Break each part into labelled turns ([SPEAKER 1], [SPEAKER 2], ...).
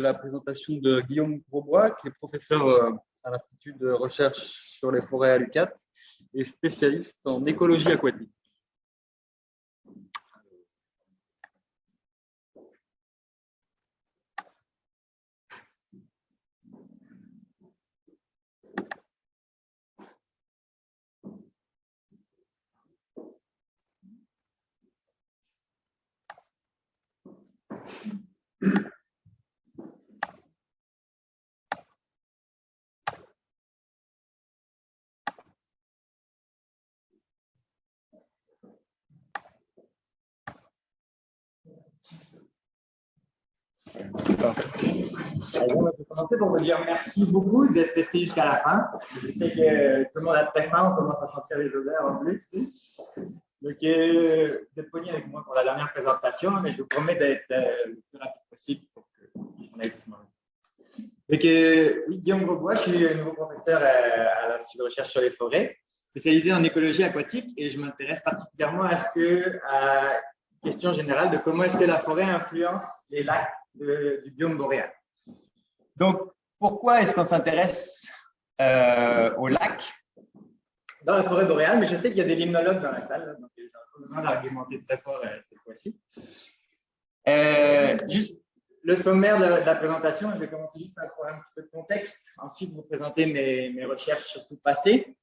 [SPEAKER 1] la présentation de Guillaume Grosbois, qui est professeur à l'Institut de recherche sur les forêts à l'UQAT et spécialiste en écologie aquatique.
[SPEAKER 2] On va commencer pour vous dire merci beaucoup d'être resté jusqu'à la fin. Je sais que tout le monde a très faim, on commence à sentir les odeurs en plus. Donc, vous êtes pognés avec moi pour la dernière présentation, mais je vous promets d'être le plus rapide possible pour qu'on aille tout donc, oui, Guillaume Grosbois, je suis nouveau professeur à l'Institut de recherche sur les forêts, spécialisé en écologie aquatique, et je m'intéresse particulièrement à la question générale de comment est-ce que la forêt influence les lacs du biome boréal. Donc, pourquoi est-ce qu'on s'intéresse aux lacs dans la forêt boréale? Mais je sais qu'il y a des limnologues dans la salle, donc j'ai pas besoin d'argumenter très fort cette fois-ci. Juste le sommaire de la présentation, je vais commencer juste par un petit peu de contexte, ensuite vous présenter mes recherches surtout passées,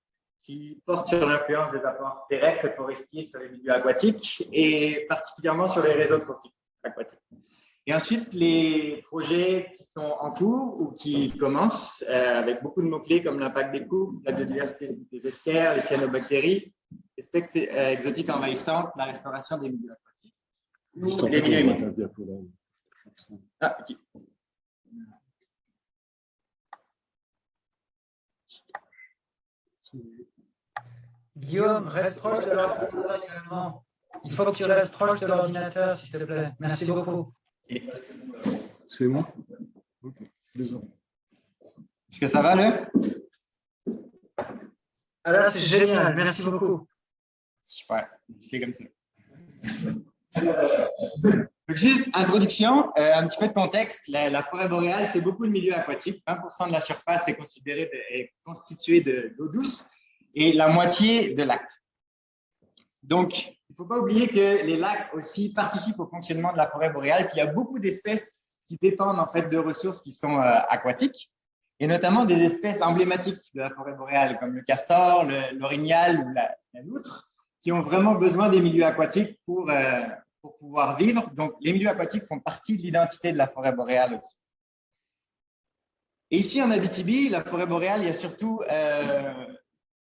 [SPEAKER 2] qui portent sur l'influence des apports terrestres et forestiers sur les milieux aquatiques et particulièrement sur les réseaux trophiques aquatiques. Et ensuite, les projets qui sont en cours ou qui commencent avec beaucoup de mots-clés comme l'impact des coupes, la biodiversité des esquerres, les cyanobactéries, les espèces exotiques envahissantes, la restauration des milieux aquatiques. Ou les milieux humides. Ah, ok.
[SPEAKER 3] Guillaume, reste proche de l'ordinateur également. Il faut que tu restes proche de l'ordinateur, s'il te plaît. Merci beaucoup.
[SPEAKER 4] C'est bon? Ok, désolé.
[SPEAKER 2] Est-ce que ça va, là?
[SPEAKER 3] Ah là, c'est génial. Merci beaucoup.
[SPEAKER 2] Super, c'est comme ça. Donc, juste introduction, un petit peu de contexte. La forêt boréale, c'est beaucoup de milieux aquatiques. 20% de la surface est constituée d'eau douce et la moitié de lacs. Donc, il ne faut pas oublier que les lacs aussi participent au fonctionnement de la forêt boréale. Puis il y a beaucoup d'espèces qui dépendent en fait de ressources qui sont aquatiques, et notamment des espèces emblématiques de la forêt boréale, comme le castor, l'orignal ou la loutre, qui ont vraiment besoin des milieux aquatiques pour pouvoir vivre. Donc, les milieux aquatiques font partie de l'identité de la forêt boréale aussi. Et ici, en Abitibi, la forêt boréale, il y a surtout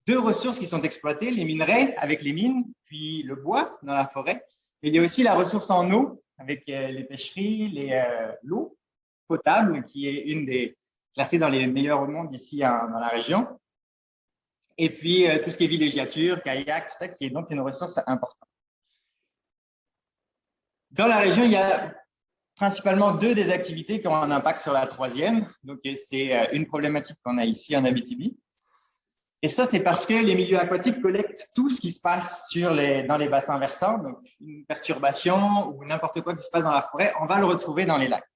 [SPEAKER 2] deux ressources qui sont exploitées, les minerais avec les mines, puis le bois dans la forêt. Et il y a aussi la ressource en eau avec les pêcheries, l'eau potable, qui est classée dans les meilleures au monde ici dans la région. Et puis tout ce qui est villégiature, kayak, tout ça, qui est donc une ressource importante. Dans la région, il y a principalement deux des activités qui ont un impact sur la troisième. Donc, c'est une problématique qu'on a ici en Abitibi. Et ça, c'est parce que les milieux aquatiques collectent tout ce qui se passe dans les bassins versants. Donc, une perturbation ou n'importe quoi qui se passe dans la forêt, on va le retrouver dans les lacs.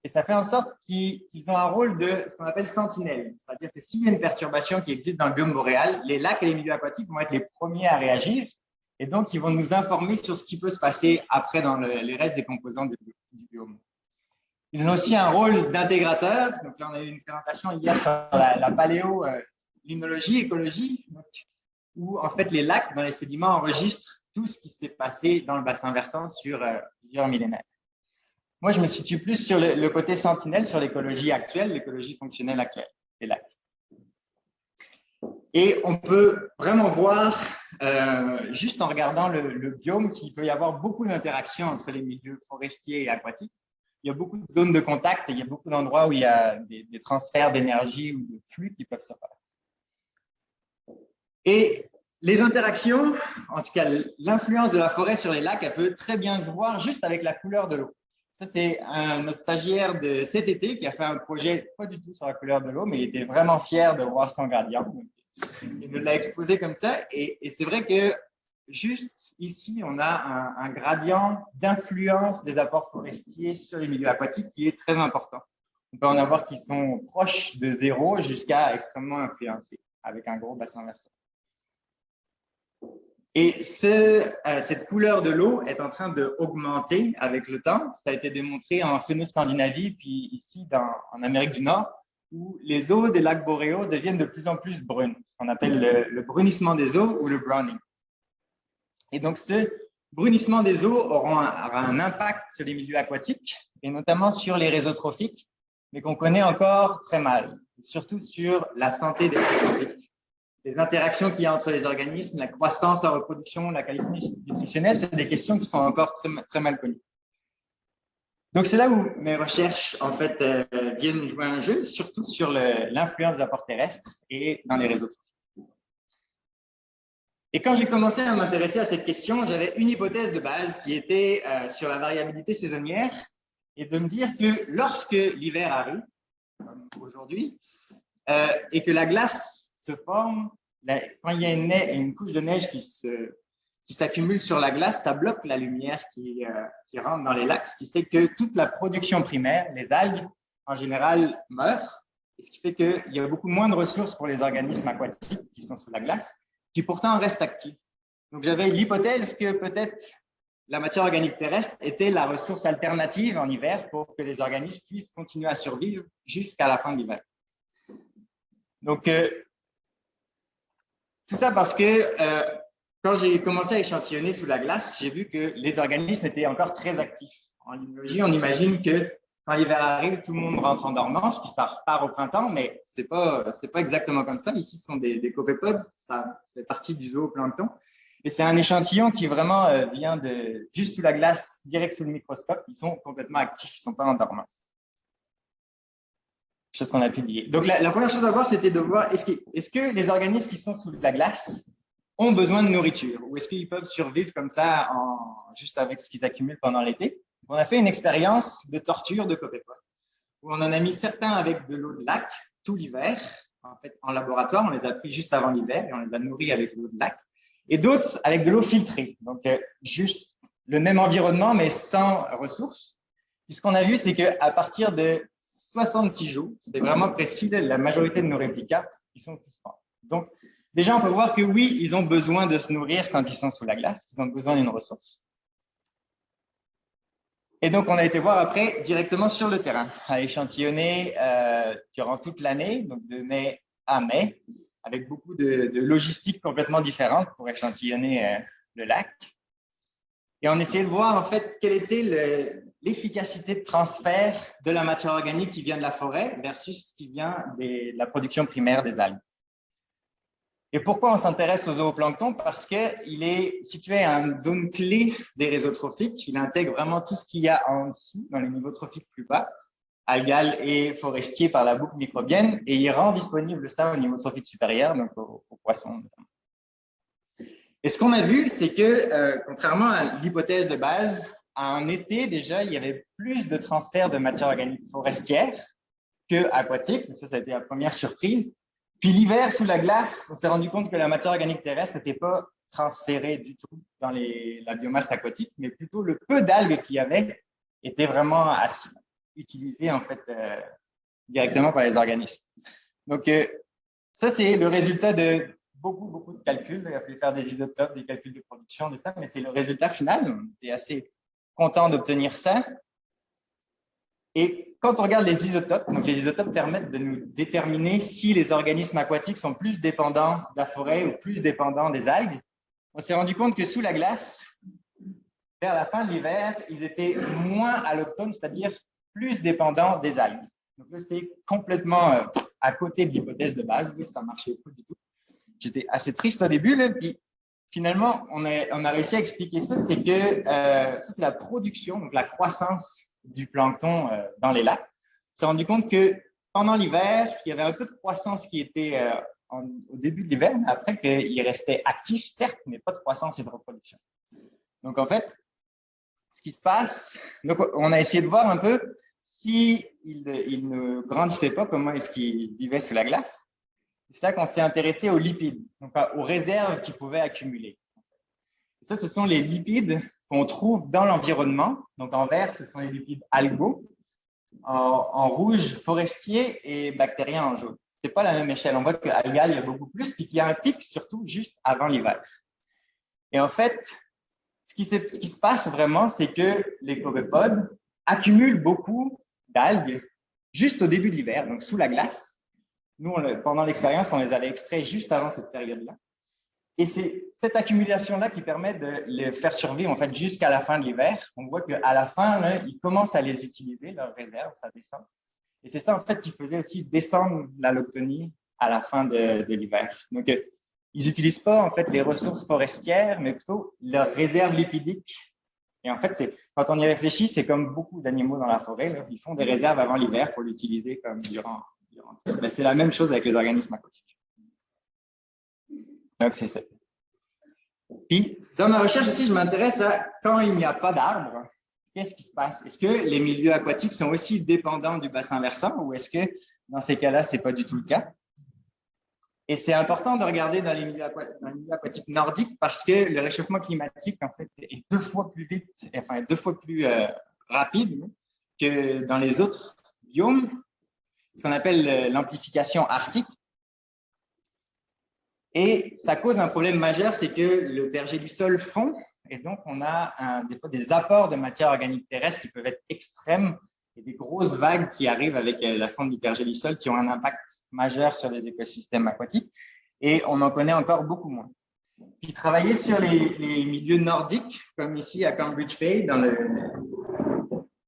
[SPEAKER 2] Et ça fait en sorte qu'ils ont un rôle de ce qu'on appelle sentinelle. C'est-à-dire que s'il y a une perturbation qui existe dans le biome boréal, les lacs et les milieux aquatiques vont être les premiers à réagir. Et donc, ils vont nous informer sur ce qui peut se passer après dans les restes des composants du biome. Ils ont aussi un rôle d'intégrateur. Donc là, on a eu une présentation hier sur la paléo, limnologie, écologie, où en fait les lacs dans les sédiments enregistrent tout ce qui s'est passé dans le bassin versant sur plusieurs millénaires. Moi, je me situe plus sur le côté sentinelle, sur l'écologie actuelle, l'écologie fonctionnelle actuelle des lacs. Et on peut vraiment voir, juste en regardant le biome, qu'il peut y avoir beaucoup d'interactions entre les milieux forestiers et aquatiques. Il y a beaucoup de zones de contact et il y a beaucoup d'endroits où il y a des transferts d'énergie ou de flux qui peuvent se faire. Et les interactions, en tout cas l'influence de la forêt sur les lacs, elle peut très bien se voir juste avec la couleur de l'eau. Ça, c'est notre stagiaire de cet été qui a fait un projet pas du tout sur la couleur de l'eau, mais il était vraiment fier de voir son gradient. Il nous l'a exposé comme ça. Et c'est vrai que juste ici, on a un gradient d'influence des apports forestiers sur les milieux aquatiques qui est très important. On peut en avoir qui sont proches de 0 jusqu'à extrêmement influencés, avec un gros bassin versant. Et cette couleur de l'eau est en train d'augmenter avec le temps. Ça a été démontré en Scandinavie, puis ici en Amérique du Nord, où les eaux des lacs boréaux deviennent de plus en plus brunes, ce qu'on appelle le brunissement des eaux ou le browning. Et donc, ce brunissement des eaux aura un impact sur les milieux aquatiques, et notamment sur les réseaux trophiques, mais qu'on connaît encore très mal, surtout sur la santé des réseaux trophiques. Les interactions qu'il y a entre les organismes, la croissance, la reproduction, la qualité nutritionnelle, c'est des questions qui sont encore très, très mal connues. Donc, c'est là où mes recherches, en fait, viennent jouer un jeu, surtout sur l'influence des apports terrestres et dans les réseaux trophiques. Et quand j'ai commencé à m'intéresser à cette question, j'avais une hypothèse de base qui était sur la variabilité saisonnière et de me dire que lorsque l'hiver arrive, comme aujourd'hui, et que la glace se forme, quand il y a une couche de neige qui s'accumule sur la glace, ça bloque la lumière qui rentre dans les lacs, ce qui fait que toute la production primaire, les algues, en général, meurent, et ce qui fait qu'il y a beaucoup moins de ressources pour les organismes aquatiques qui sont sous la glace, qui pourtant restent actifs. Donc, j'avais l'hypothèse que peut-être la matière organique terrestre était la ressource alternative en hiver pour que les organismes puissent continuer à survivre jusqu'à la fin de l'hiver. Donc, tout ça parce que quand j'ai commencé à échantillonner sous la glace, j'ai vu que les organismes étaient encore très actifs. En limnologie, on imagine que quand l'hiver arrive, tout le monde rentre en dormance, puis ça repart au printemps, mais c'est pas exactement comme ça. Ici, ce sont des copépodes, ça fait partie du zooplancton. Et c'est un échantillon qui vraiment vient de juste sous la glace, direct sous le microscope. Ils sont complètement actifs, ils ne sont pas en dormance. Chose qu'on a publiée. Donc, la première chose à voir, c'était de voir est-ce que les organismes qui sont sous la glace ont besoin de nourriture ou est-ce qu'ils peuvent survivre comme ça juste avec ce qu'ils accumulent pendant l'été. On a fait une expérience de torture de copépodes où on en a mis certains avec de l'eau de lac tout l'hiver. En fait, en laboratoire, on les a pris juste avant l'hiver et on les a nourris avec de l'eau de lac. Et d'autres avec de l'eau filtrée. Donc, juste le même environnement, mais sans ressources. Puis ce qu'on a vu, c'est qu'à partir de 66 jours, c'est vraiment précis, la majorité de nos réplicats, ils sont tous morts. Donc, déjà, on peut voir que oui, ils ont besoin de se nourrir quand ils sont sous la glace, ils ont besoin d'une ressource. Et donc, on a été voir après directement sur le terrain, à échantillonner durant toute l'année, donc de mai à mai, avec beaucoup de logistique complètement différente pour échantillonner le lac. Et on essayait de voir en fait quelle était l'efficacité de transfert de la matière organique qui vient de la forêt versus ce qui vient de la production primaire des algues. Et pourquoi on s'intéresse au zooplancton? Parce qu'il est situé à une zone clé des réseaux trophiques. Il intègre vraiment tout ce qu'il y a en dessous, dans les niveaux trophiques plus bas, algal et forestier par la boucle microbienne, et il rend disponible ça au niveau trophique supérieur, donc aux poissons notamment. Et ce qu'on a vu, c'est que, contrairement à l'hypothèse de base, en été, déjà, il y avait plus de transfert de matière organique forestière qu'aquatique. Donc ça a été la première surprise. Puis l'hiver, sous la glace, on s'est rendu compte que la matière organique terrestre n'était pas transférée du tout dans la biomasse aquatique, mais plutôt le peu d'algues qu'il y avait était vraiment utilisé en fait directement par les organismes. Donc, ça, c'est le résultat de beaucoup de calculs. Il a fallu faire des isotopes, des calculs de production, de ça, mais c'est le résultat final. On était assez content d'obtenir ça. Et quand on regarde les isotopes, donc les isotopes permettent de nous déterminer si les organismes aquatiques sont plus dépendants de la forêt ou plus dépendants des algues. On s'est rendu compte que sous la glace, vers la fin de l'hiver, ils étaient moins alloctones, c'est-à-dire plus dépendants des algues. Donc là, c'était complètement à côté de l'hypothèse de base. Ça ne marchait pas du tout. J'étais assez triste au début, là, puis finalement, on a réussi à expliquer ça. C'est que ça, c'est la production, donc la croissance du plancton dans les lacs. On s'est rendu compte que pendant l'hiver, il y avait un peu de croissance qui était au début de l'hiver, mais après qu'il restait actif, certes, mais pas de croissance et de reproduction. Donc, en fait, ce qui se passe, donc, on a essayé de voir un peu s'il ne grandissait pas, comment est-ce qu'il vivait sous la glace. C'est là qu'on s'est intéressé aux lipides, donc aux réserves qu'il pouvait accumuler. Et ça, ce sont les lipides qu'on trouve dans l'environnement. Donc, en vert, ce sont les lipides algaux. en rouge, forestier, et bactérien en jaune. Ce n'est pas la même échelle. On voit qu'algal, il y a beaucoup plus, puis qu'il y a un pic surtout juste avant l'hiver. Et en fait, ce qui se passe vraiment, c'est que les corépodes accumulent beaucoup d'algues juste au début de l'hiver, donc sous la glace. Nous, pendant l'expérience, on les avait extraits juste avant cette période-là. Et c'est cette accumulation-là qui permet de les faire survivre en fait, jusqu'à la fin de l'hiver. On voit qu'à la fin, là, ils commencent à les utiliser, leurs réserves, ça descend. Et c'est ça en fait qui faisait aussi descendre l'allochtonie à la fin de l'hiver. Donc, ils n'utilisent pas en fait les ressources forestières, mais plutôt leurs réserves lipidiques. Et en fait, quand on y réfléchit, c'est comme beaucoup d'animaux dans la forêt. Là, ils font des réserves avant l'hiver pour l'utiliser comme durant. Mais c'est la même chose avec les organismes aquatiques. Donc, c'est ça. Puis, dans ma recherche aussi, je m'intéresse à quand il n'y a pas d'arbres, qu'est-ce qui se passe? Est-ce que les milieux aquatiques sont aussi dépendants du bassin versant ou est-ce que dans ces cas-là, ce n'est pas du tout le cas? Et c'est important de regarder dans les milieux aquatiques nordiques parce que le réchauffement climatique, en fait, est 2 fois plus vite, enfin, 2 fois plus rapide que dans les autres biomes, ce qu'on appelle l'amplification arctique. Et ça cause un problème majeur, c'est que le pergélisol fond et donc on a des fois des apports de matière organique terrestre qui peuvent être extrêmes et des grosses vagues qui arrivent avec la fonte du pergélisol qui ont un impact majeur sur les écosystèmes aquatiques et on en connaît encore beaucoup moins. Puis travailler sur les milieux nordiques, comme ici à Cambridge Bay, dans le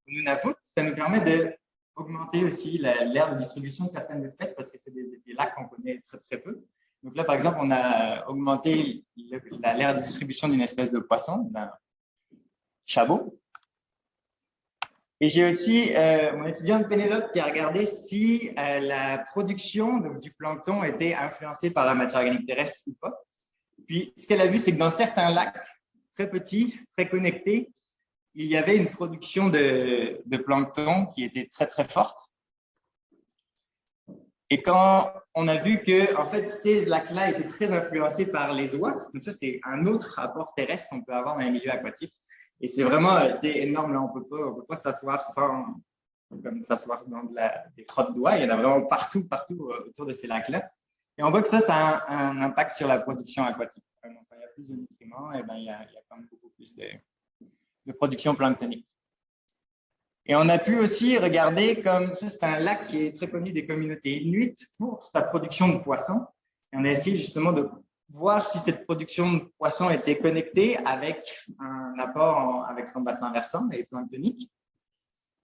[SPEAKER 2] Nunavut, ça nous permet d'augmenter aussi l'aire de distribution de certaines espèces parce que c'est des lacs qu'on connaît très, très peu. Donc là, par exemple, on a augmenté l'aire de distribution d'une espèce de poisson, d'un chabot. Et j'ai aussi mon étudiante Pénélope qui a regardé si la production du plancton était influencée par la matière organique terrestre ou pas. Puis, ce qu'elle a vu, c'est que dans certains lacs très petits, très connectés, il y avait une production de plancton qui était très, très forte. Et quand on a vu que en fait, ces lacs-là étaient très influencés par les oies, donc ça, c'est un autre apport terrestre qu'on peut avoir dans les milieux aquatiques. Et c'est vraiment énorme. Là, on peut pas s'asseoir comme s'asseoir dans des crottes d'oies. Il y en a vraiment partout autour de ces lacs-là. Et on voit que ça a un impact sur la production aquatique. Donc, quand il y a plus de nutriments, et il y a quand même beaucoup plus de production planctonique. Et on a pu aussi regarder comme ça, c'est un lac qui est très connu des communautés inuites pour sa production de poissons. Et on a essayé justement de voir si cette production de poissons était connectée avec un apport avec son bassin versant et planctonique.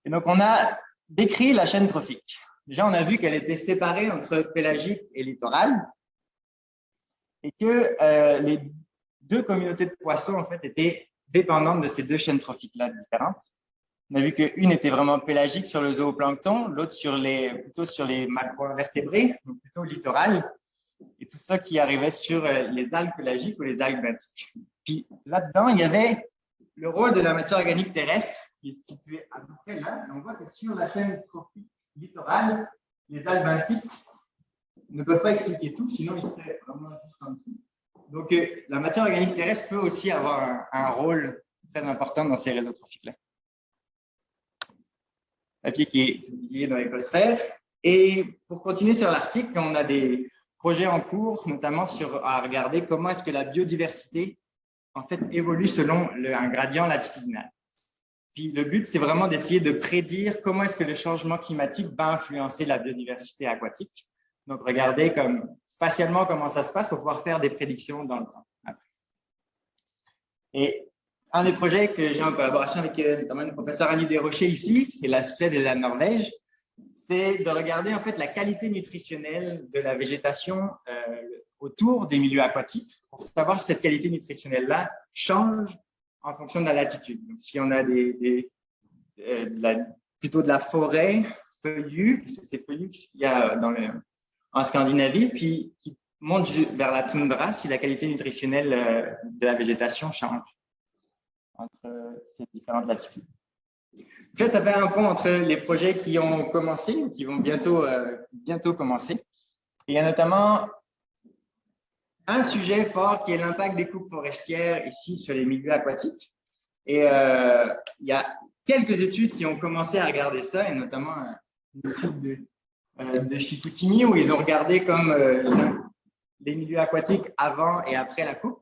[SPEAKER 2] Et donc, on a décrit la chaîne trophique. Déjà, on a vu qu'elle était séparée entre pélagique et littoral et que les 2 communautés de poissons, en fait, étaient dépendantes de ces 2 chaînes trophiques-là différentes. On a vu qu'une était vraiment pélagique sur le zooplancton, l'autre plutôt sur les macroinvertébrés, donc plutôt littoral, et tout ça qui arrivait sur les algues pélagiques ou les algues benthiques. Puis là-dedans, il y avait le rôle de la matière organique terrestre qui est situé à peu près là. Et on voit que sur la chaîne trophique littorale, les algues benthiques ne peuvent pas expliquer tout, sinon ils seraient vraiment juste en dessous. Donc, la matière organique terrestre peut aussi avoir un rôle très important dans ces réseaux trophiques-là. Papier qui est publié dans l'Écosphère. Et pour continuer sur l'Arctique, on a des projets en cours, notamment à regarder comment est-ce que la biodiversité en fait, évolue selon un gradient latitudinal. Puis le but, c'est vraiment d'essayer de prédire comment est-ce que le changement climatique va influencer la biodiversité aquatique. Donc, regarder spatialement comment ça se passe pour pouvoir faire des prédictions dans le temps. Et un des projets que j'ai en collaboration avec notamment le professeur Annie Desrochers ici, qui est la Suède et la Norvège, c'est de regarder en fait la qualité nutritionnelle de la végétation autour des milieux aquatiques pour savoir si cette qualité nutritionnelle-là change en fonction de la latitude. Donc, si on a plutôt de la forêt feuillue, c'est feuillu qu'il y a en Scandinavie, puis qui monte vers la toundra si la qualité nutritionnelle de la végétation change entre ces différentes latitudes. Là, ça fait un pont entre les projets qui ont commencé ou qui vont bientôt commencer. Et il y a notamment un sujet fort qui est l'impact des coupes forestières ici sur les milieux aquatiques. Et il y a quelques études qui ont commencé à regarder ça, et notamment une étude de Chicoutimi où ils ont regardé comme les milieux aquatiques avant et après la coupe.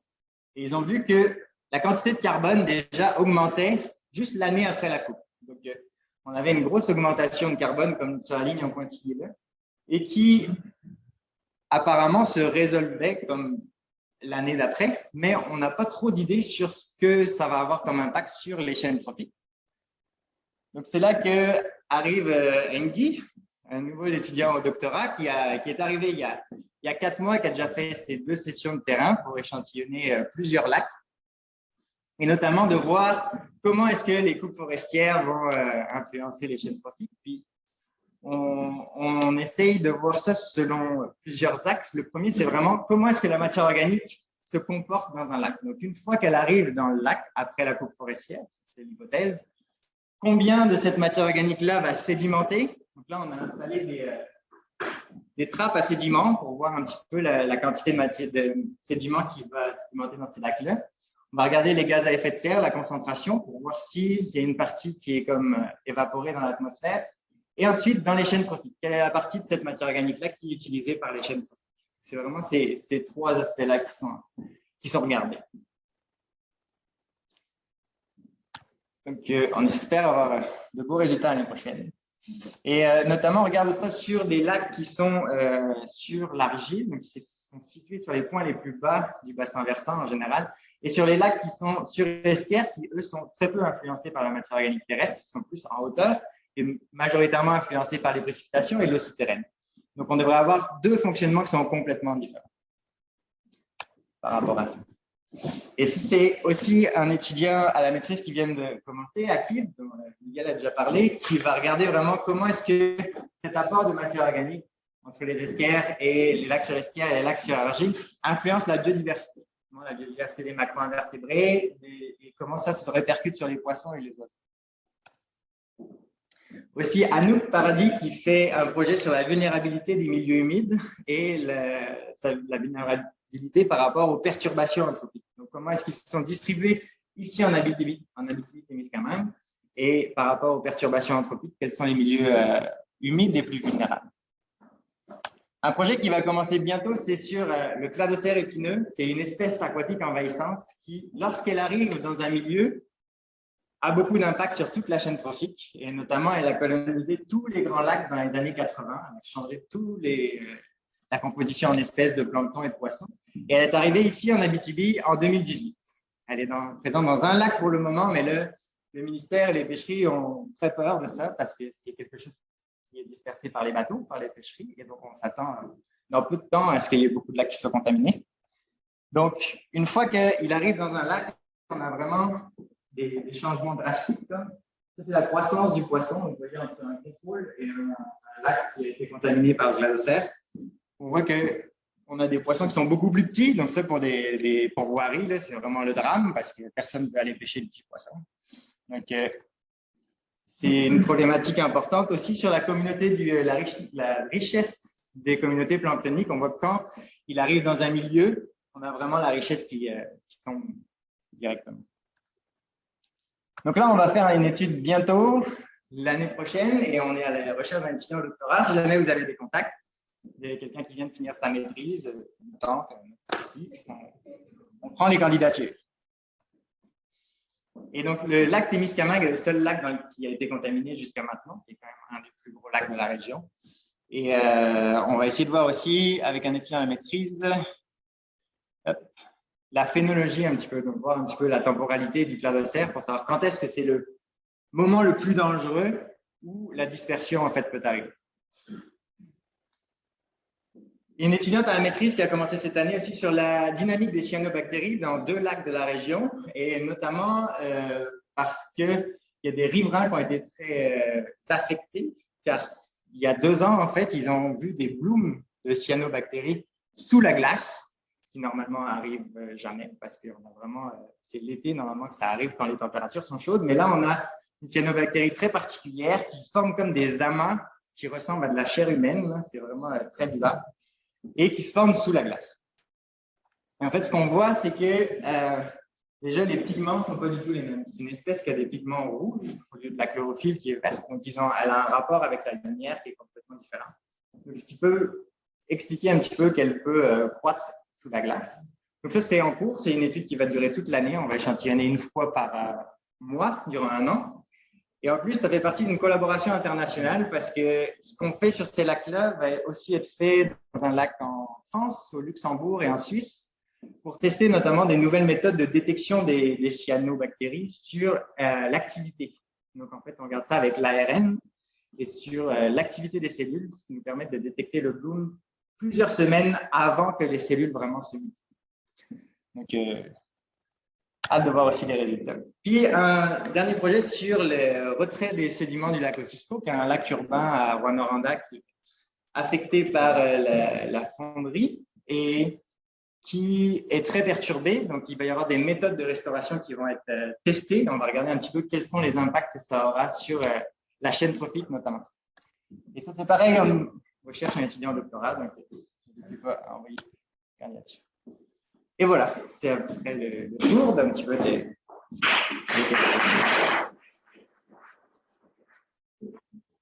[SPEAKER 2] Et ils ont vu que la quantité de carbone déjà augmentait juste l'année après la coupe. Donc, on avait une grosse augmentation de carbone, comme sur la ligne en pointillé là, et qui apparemment se résolvait comme l'année d'après, mais on n'a pas trop d'idées sur ce que ça va avoir comme impact sur les chaînes trophiques. Donc, c'est là qu'arrive Engi, un nouveau étudiant au doctorat qui est arrivé il y a 4 mois, qui a déjà fait ses 2 sessions de terrain pour échantillonner plusieurs lacs, et notamment de voir comment est-ce que les coupes forestières vont influencer les chaînes trophiques. Puis, on essaye de voir ça selon plusieurs axes. Le premier, c'est vraiment comment est-ce que la matière organique se comporte dans un lac. Donc, une fois qu'elle arrive dans le lac, après la coupe forestière, c'est l'hypothèse, combien de cette matière organique-là va sédimenter? Donc là, on a installé des trappes à sédiments pour voir un petit peu la quantité de sédiments qui va sédimenter dans ces lacs-là. On va regarder les gaz à effet de serre, la concentration, pour voir s'il y a une partie qui est comme évaporée dans l'atmosphère. Et ensuite, dans les chaînes trophiques, quelle est la partie de cette matière organique-là qui est utilisée par les chaînes trophiques? C'est vraiment ces 3 aspects-là qui sont regardés. Donc, on espère avoir de beaux résultats l'année prochaine. Et notamment, on regarde ça sur des lacs qui sont sur l'argile, donc qui sont situés sur les points les plus bas du bassin versant en général, et sur les lacs qui sont sur esquerre, qui eux sont très peu influencés par la matière organique terrestre, qui sont plus en hauteur, et majoritairement influencés par les précipitations et l'eau souterraine. Donc, on devrait avoir 2 fonctionnements qui sont complètement différents par rapport à ça. Et c'est aussi un étudiant à la maîtrise qui vient de commencer, Akib, dont Miguel a déjà parlé, qui va regarder vraiment comment est-ce que cet apport de matière organique entre les esquerres et les lacs sur esquerre et les lacs sur argile influence la biodiversité. La biodiversité des macro-invertébrés et comment ça se répercute sur les poissons et les oiseaux. Aussi, Anouk Paradis qui fait un projet sur la vulnérabilité des milieux humides et la vulnérabilité par rapport aux perturbations anthropiques. Donc, comment est-ce qu'ils sont distribués ici en Abitibi-Témiscamingue et par rapport aux perturbations anthropiques, quels sont les milieux humides les plus vulnérables. Un projet qui va commencer bientôt, c'est sur le cladocère épineux, qui est une espèce aquatique envahissante qui, lorsqu'elle arrive dans un milieu, a beaucoup d'impact sur toute la chaîne trophique et notamment elle a colonisé tous les grands lacs dans les années 80, elle a changé la composition en espèces de plancton et de poissons et elle est arrivée ici en Abitibi en 2018. Elle est présente dans un lac pour le moment, mais le ministère et les pêcheries ont très peur de ça parce que c'est quelque chose qui est dispersé par les bateaux, par les pêcheries et donc on s'attend dans peu de temps à ce qu'il y ait beaucoup de lacs qui soient contaminés. Donc, une fois qu'il arrive dans un lac, on a vraiment des changements drastiques. Ça, c'est la croissance du poisson. Vous voyez, entre un contrôle et un lac qui a été contaminé par le cladocère. On voit qu'on a des poissons qui sont beaucoup plus petits. Donc, ça, pour des pourvoiries, c'est vraiment le drame parce que personne ne veut aller pêcher de petits poissons. Donc, c'est une problématique importante aussi sur la communauté, la richesse des communautés planctoniques. On voit que quand il arrive dans un milieu, on a vraiment la richesse qui tombe directement. Donc là, on va faire une étude bientôt, l'année prochaine, et on est à la recherche d'un étudiant au doctorat. Si jamais vous avez des contacts, il y a quelqu'un qui vient de finir sa maîtrise, on prend les candidatures. Et donc, le lac Témiscamingue est le seul lac qui a été contaminé jusqu'à maintenant, qui est quand même un des plus gros lacs de la région. Et on va essayer de voir aussi, avec un étudiant à la maîtrise, la phénologie un petit peu, donc voir un petit peu la temporalité du cladocère pour savoir quand est-ce que c'est le moment le plus dangereux où la dispersion en fait peut arriver. Il y a une étudiante à la maîtrise qui a commencé cette année aussi sur la dynamique des cyanobactéries dans 2 lacs de la région et notamment parce qu'il y a des riverains qui ont été très affectés car il y a 2 ans en fait ils ont vu des blooms de cyanobactéries sous la glace qui normalement arrive jamais parce que c'est l'été normalement que ça arrive quand les températures sont chaudes. Mais là, on a une cyanobactérie très particulière qui forme comme des amas qui ressemblent à de la chair humaine. C'est vraiment très bizarre et qui se forment sous la glace. Et en fait, ce qu'on voit, c'est que Déjà, les pigments ne sont pas du tout les mêmes. C'est une espèce qui a des pigments rouges au lieu de la chlorophylle qui est verte. Donc, elle a un rapport avec la lumière qui est complètement différent. Donc, ce qui peut expliquer un petit peu qu'elle peut croître sous la glace. Donc, ça, c'est en cours. C'est une étude qui va durer toute l'année. On va échantillonner une fois par mois durant 1 an. Et en plus, ça fait partie d'une collaboration internationale parce que ce qu'on fait sur ces lacs-là va aussi être fait dans un lac en France, au Luxembourg et en Suisse pour tester notamment des nouvelles méthodes de détection des cyanobactéries sur l'activité. Donc, en fait, on regarde ça avec l'ARN et sur l'activité des cellules, ce qui nous permet de détecter le bloom plusieurs semaines avant que les cellules vraiment se mutent. Donc, hâte de voir aussi les résultats. Puis, un dernier projet sur le retrait des sédiments du lac Kosciuszko, qui est un lac urbain à Rouyn-Noranda qui est affecté par la fonderie et qui est très perturbé. Donc, il va y avoir des méthodes de restauration qui vont être testées. On va regarder un petit peu quels sont les impacts que ça aura sur la chaîne trophique notamment. Et ça, c'est pareil, on recherche un étudiant en doctorat, donc n'hésitez pas à envoyer une candidature. Et voilà, c'est à peu près le tour d'un petit peu des questions.